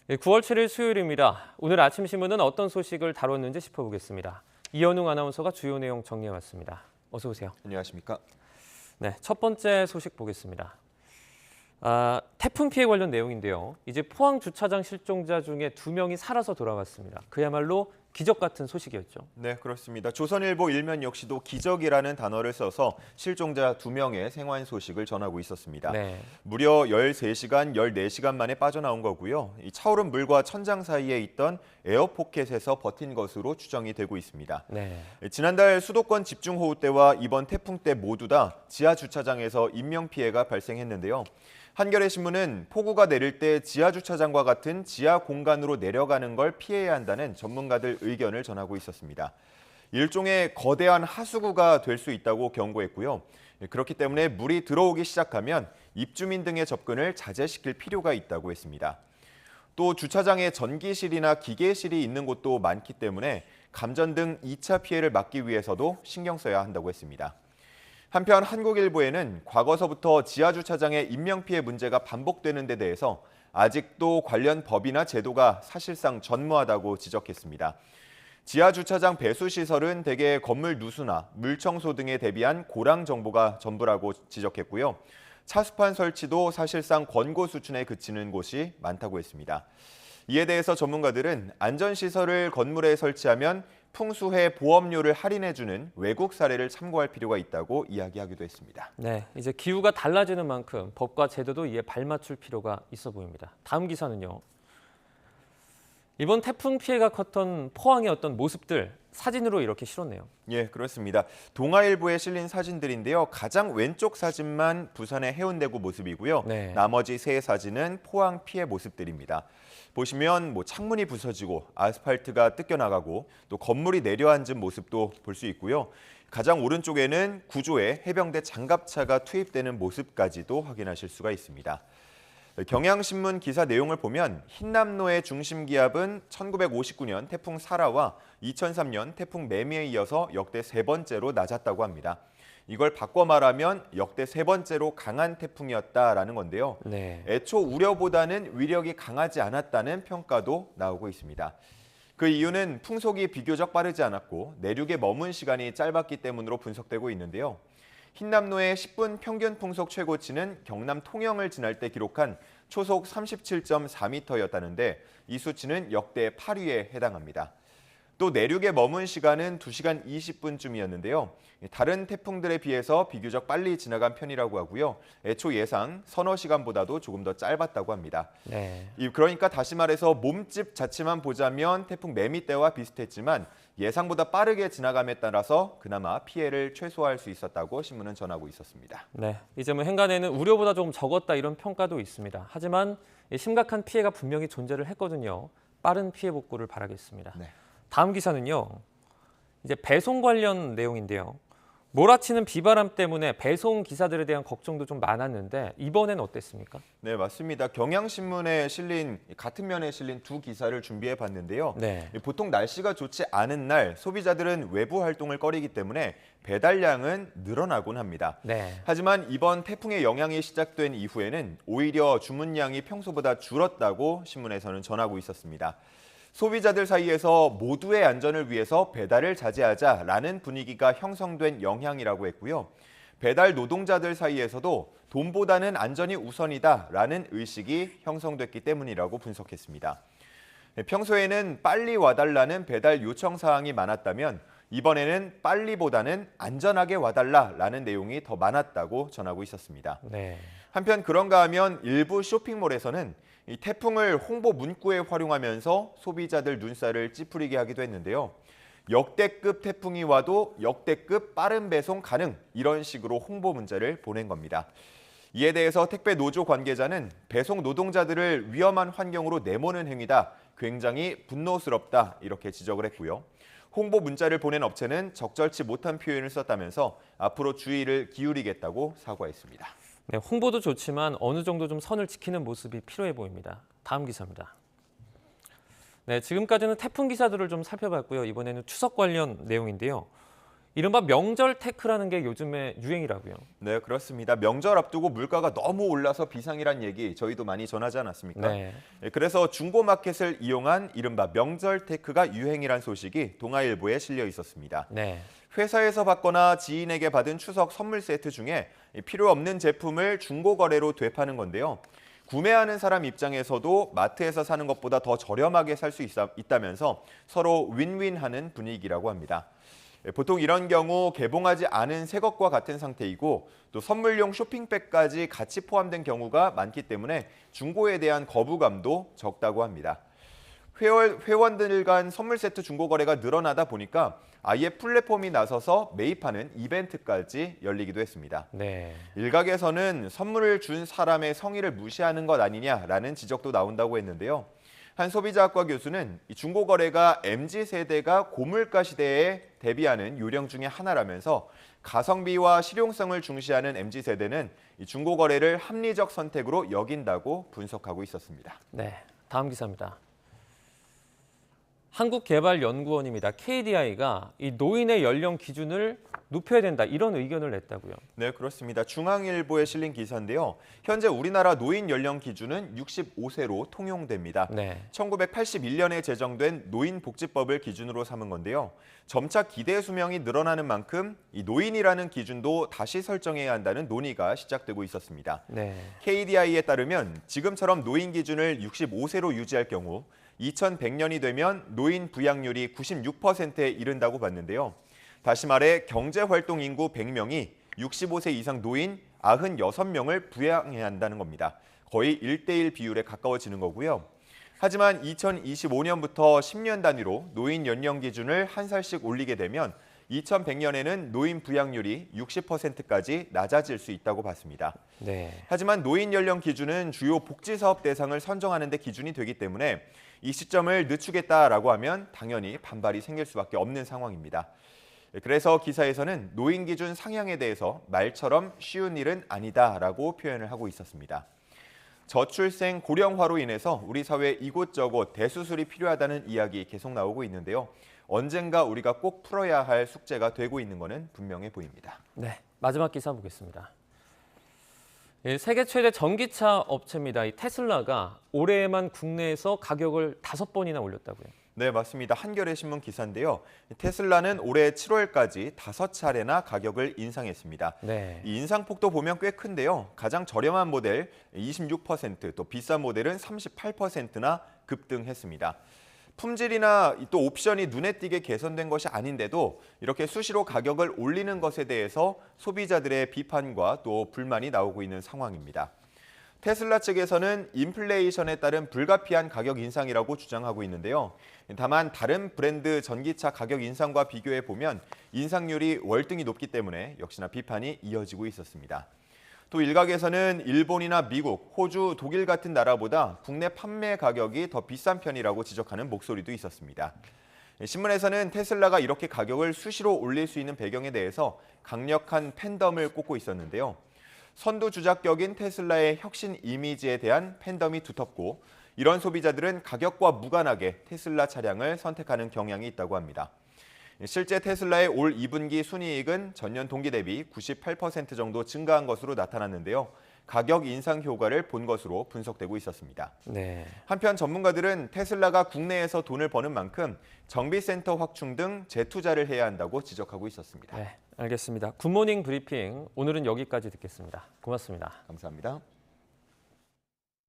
9월 7일 수요일입니다. 오늘 아침 신문은 어떤 소식을 다뤘는지 짚어보겠습니다. 이현웅 아나운서가 주요 내용 정리해왔습니다. 어서 오세요. 안녕하십니까? 네, 첫 번째 소식 보겠습니다. 태풍 피해 관련 내용인데요. 이제 포항 주차장 실종자 중에 2명이 살아서 돌아왔습니다. 그야말로 기적 같은 소식이었죠. 네, 그렇습니다. 조선일보 일면 역시도 기적이라는 단어를 써서 실종자 2명의 생還소식을 전하고 있었습니다. 네. 무려 13시간, 14시간 만에 빠져나온 거고요. 이 차오른 물과 천장 사이에 있던 에어포켓에서 버틴 것으로 추정이 되고 있습니다. 네. 지난달 수도권 집중호우 때와 이번 태풍 때 모두 다 지하 주차장에서 인명피해가 발생했는데요. 한겨레 신문은 폭우가 내릴 때 지하 주차장과 같은 지하 공간으로 내려가는 걸 피해야 한다는 전문가들 의견을 전하고 있었습니다. 일종의 거대한 하수구가 될 수 있다고 경고했고요. 그렇기 때문에 물이 들어오기 시작하면 입주민 등의 접근을 자제시킬 필요가 있다고 했습니다. 또 주차장에 전기실이나 기계실이 있는 곳도 많기 때문에 감전 등 2차 피해를 막기 위해서도 신경 써야 한다고 했습니다. 한편 한국일보에는 과거서부터 지하주차장의 인명피해 문제가 반복되는 데 대해서 아직도 관련 법이나 제도가 사실상 전무하다고 지적했습니다. 지하주차장 배수시설은 대개 건물 누수나 물청소 등에 대비한 고랑 정보가 전부라고 지적했고요. 차수판 설치도 사실상 권고 수준에 그치는 곳이 많다고 했습니다. 이에 대해서 전문가들은 안전시설을 건물에 설치하면 풍수해 보험료를 할인해주는 외국 사례를 참고할 필요가 있다고 이야기하기도 했습니다. 네, 이제 기후가 달라지는 만큼 법과 제도도 이에 발맞출 필요가 있어 보입니다. 다음 기사는요. 이번 태풍 피해가 컸던 포항의 어떤 모습들 사진으로 이렇게 실었네요. 예, 그렇습니다. 동아일보에 실린 사진들인데요. 가장 왼쪽 사진만 부산의 해운대구 모습이고요. 네. 나머지 세 사진은 포항 피해 모습들입니다. 보시면 창문이 부서지고 아스팔트가 뜯겨나가고 또 건물이 내려앉은 모습도 볼 수 있고요. 가장 오른쪽에는 구조에 해병대 장갑차가 투입되는 모습까지도 확인하실 수가 있습니다. 경향신문 기사 내용을 보면 흰남노의 중심 기압은 1959년 태풍 사라와 2003년 태풍 매미에 이어서 역대 3번째로 낮았다고 합니다. 이걸 바꿔 말하면 역대 3번째로 강한 태풍이었다라는 건데요. 네. 애초 우려보다는 위력이 강하지 않았다는 평가도 나오고 있습니다. 그 이유는 풍속이 비교적 빠르지 않았고 내륙에 머문 시간이 짧았기 때문으로 분석되고 있는데요. 흰남노의 10분 평균 풍속 최고치는 경남 통영을 지날 때 기록한 초속 37.4m였다는데 이 수치는 역대 8위에 해당합니다. 또 내륙에 머문 시간은 2시간 20분쯤이었는데요. 다른 태풍들에 비해서 비교적 빨리 지나간 편이라고 하고요. 애초 예상 서너 시간보다도 조금 더 짧았다고 합니다. 네. 그러니까 다시 말해서 몸집 자체만 보자면 태풍 매미 때와 비슷했지만 예상보다 빠르게 지나감에 따라서 그나마 피해를 최소화할 수 있었다고 신문은 전하고 있었습니다. 네, 이제 행간에는 우려보다 조금 적었다 이런 평가도 있습니다. 하지만 심각한 피해가 분명히 존재를 했거든요. 빠른 피해 복구를 바라겠습니다. 네. 다음 기사는요. 이제 배송 관련 내용인데요. 몰아치는 비바람 때문에 배송 기사들에 대한 걱정도 좀 많았는데 이번엔 어땠습니까? 네, 맞습니다. 경향신문에 실린 같은 면에 실린 두 기사를 준비해 봤는데요. 네. 보통 날씨가 좋지 않은 날 소비자들은 외부 활동을 꺼리기 때문에 배달량은 늘어나곤 합니다. 네. 하지만 이번 태풍의 영향이 시작된 이후에는 오히려 주문량이 평소보다 줄었다고 신문에서는 전하고 있었습니다. 소비자들 사이에서 모두의 안전을 위해서 배달을 자제하자라는 분위기가 형성된 영향이라고 했고요. 배달 노동자들 사이에서도 돈보다는 안전이 우선이다라는 의식이 형성됐기 때문이라고 분석했습니다. 평소에는 빨리 와달라는 배달 요청 사항이 많았다면 이번에는 빨리보다는 안전하게 와달라라는 내용이 더 많았다고 전하고 있었습니다. 네. 한편 그런가 하면 일부 쇼핑몰에서는 이 태풍을 홍보 문구에 활용하면서 소비자들 눈살을 찌푸리게 하기도 했는데요. 역대급 태풍이 와도 역대급 빠른 배송 가능 이런 식으로 홍보 문자를 보낸 겁니다. 이에 대해서 택배 노조 관계자는 배송 노동자들을 위험한 환경으로 내모는 행위다. 굉장히 분노스럽다 이렇게 지적을 했고요. 홍보 문자를 보낸 업체는 적절치 못한 표현을 썼다면서 앞으로 주의를 기울이겠다고 사과했습니다. 네, 홍보도 좋지만 어느 정도 좀 선을 지키는 모습이 필요해 보입니다. 다음 기사입니다. 네, 지금까지는 태풍 기사들을 좀 살펴봤고요. 이번에는 추석 관련 내용인데요. 이른바 명절 테크라는 게 요즘에 유행이라고요. 네, 그렇습니다. 명절 앞두고 물가가 너무 올라서 비상이란 얘기 저희도 많이 전하지 않았습니까? 네. 그래서 중고마켓을 이용한 이른바 명절 테크가 유행이란 소식이 동아일보에 실려 있었습니다. 네. 회사에서 받거나 지인에게 받은 추석 선물 세트 중에 필요 없는 제품을 중고거래로 되파는 건데요. 구매하는 사람 입장에서도 마트에서 사는 것보다 더 저렴하게 살 수 있다면서 서로 윈윈하는 분위기라고 합니다. 보통 이런 경우 개봉하지 않은 새 것과 같은 상태이고 또 선물용 쇼핑백까지 같이 포함된 경우가 많기 때문에 중고에 대한 거부감도 적다고 합니다. 회원들 간 선물 세트 중고 거래가 늘어나다 보니까 아예 플랫폼이 나서서 매입하는 이벤트까지 열리기도 했습니다. 네. 일각에서는 선물을 준 사람의 성의를 무시하는 것 아니냐라는 지적도 나온다고 했는데요. 한 소비자학과 교수는 이 중고 거래가 MZ세대가 고물가 시대에 대비하는 요령 중에 하나라면서 가성비와 실용성을 중시하는 MZ세대는 이 중고 거래를 합리적 선택으로 여긴다고 분석하고 있었습니다. 네. 다음 기사입니다. 한국개발연구원입니다. KDI가 이 노인의 연령 기준을 높여야 된다 이런 의견을 냈다고요. 네, 그렇습니다. 중앙일보에 실린 기사인데요. 현재 우리나라 노인 연령 기준은 65세로 통용됩니다. 네. 1981년에 제정된 노인복지법을 기준으로 삼은 건데요. 점차 기대 수명이 늘어나는 만큼 이 노인이라는 기준도 다시 설정해야 한다는 논의가 시작되고 있었습니다. 네. KDI에 따르면 지금처럼 노인 기준을 65세로 유지할 경우 2100년이 되면 노인 부양률이 96%에 이른다고 봤는데요. 다시 말해 경제활동 인구 100명이 65세 이상 노인 96명을 부양해야 한다는 겁니다. 거의 1대1 비율에 가까워지는 거고요. 하지만 2025년부터 10년 단위로 노인 연령 기준을 한 살씩 올리게 되면 2100년에는 노인 부양률이 60%까지 낮아질 수 있다고 봤습니다. 네. 하지만 노인 연령 기준은 주요 복지사업 대상을 선정하는 데 기준이 되기 때문에 이 시점을 늦추겠다라고 하면 당연히 반발이 생길 수밖에 없는 상황입니다. 그래서 기사에서는 노인 기준 상향에 대해서 말처럼 쉬운 일은 아니다라고 표현을 하고 있었습니다. 저출생 고령화로 인해서 우리 사회에 이곳저곳 대수술이 필요하다는 이야기 계속 나오고 있는데요. 언젠가 우리가 꼭 풀어야 할 숙제가 되고 있는 것은 분명해 보입니다. 네. 마지막 기사 보겠습니다. 세계 최대 전기차 업체입니다. 이 테슬라가 올해에만 국내에서 가격을 5번이나 올렸다고요. 네, 맞습니다. 한겨레 신문 기사인데요. 테슬라는 올해 7월까지 5차례나 가격을 인상했습니다. 네. 이 인상폭도 보면 꽤 큰데요. 가장 저렴한 모델 26%, 또 비싼 모델은 38%나 급등했습니다. 품질이나 또 옵션이 눈에 띄게 개선된 것이 아닌데도 이렇게 수시로 가격을 올리는 것에 대해서 소비자들의 비판과 또 불만이 나오고 있는 상황입니다. 테슬라 측에서는 인플레이션에 따른 불가피한 가격 인상이라고 주장하고 있는데요. 다만 다른 브랜드 전기차 가격 인상과 비교해 보면 인상률이 월등히 높기 때문에 역시나 비판이 이어지고 있었습니다. 또 일각에서는 일본이나 미국, 호주, 독일 같은 나라보다 국내 판매 가격이 더 비싼 편이라고 지적하는 목소리도 있었습니다. 신문에서는 테슬라가 이렇게 가격을 수시로 올릴 수 있는 배경에 대해서 강력한 팬덤을 꼽고 있었는데요. 선두주자격인 테슬라의 혁신 이미지에 대한 팬덤이 두텁고 이런 소비자들은 가격과 무관하게 테슬라 차량을 선택하는 경향이 있다고 합니다. 실제 테슬라의 올 2분기 순이익은 전년 동기 대비 98% 정도 증가한 것으로 나타났는데요. 가격 인상 효과를 본 것으로 분석되고 있었습니다. 네. 한편 전문가들은 테슬라가 국내에서 돈을 버는 만큼 정비센터 확충 등 재투자를 해야 한다고 지적하고 있었습니다. 네, 알겠습니다. 굿모닝 브리핑 오늘은 여기까지 듣겠습니다. 고맙습니다. 감사합니다.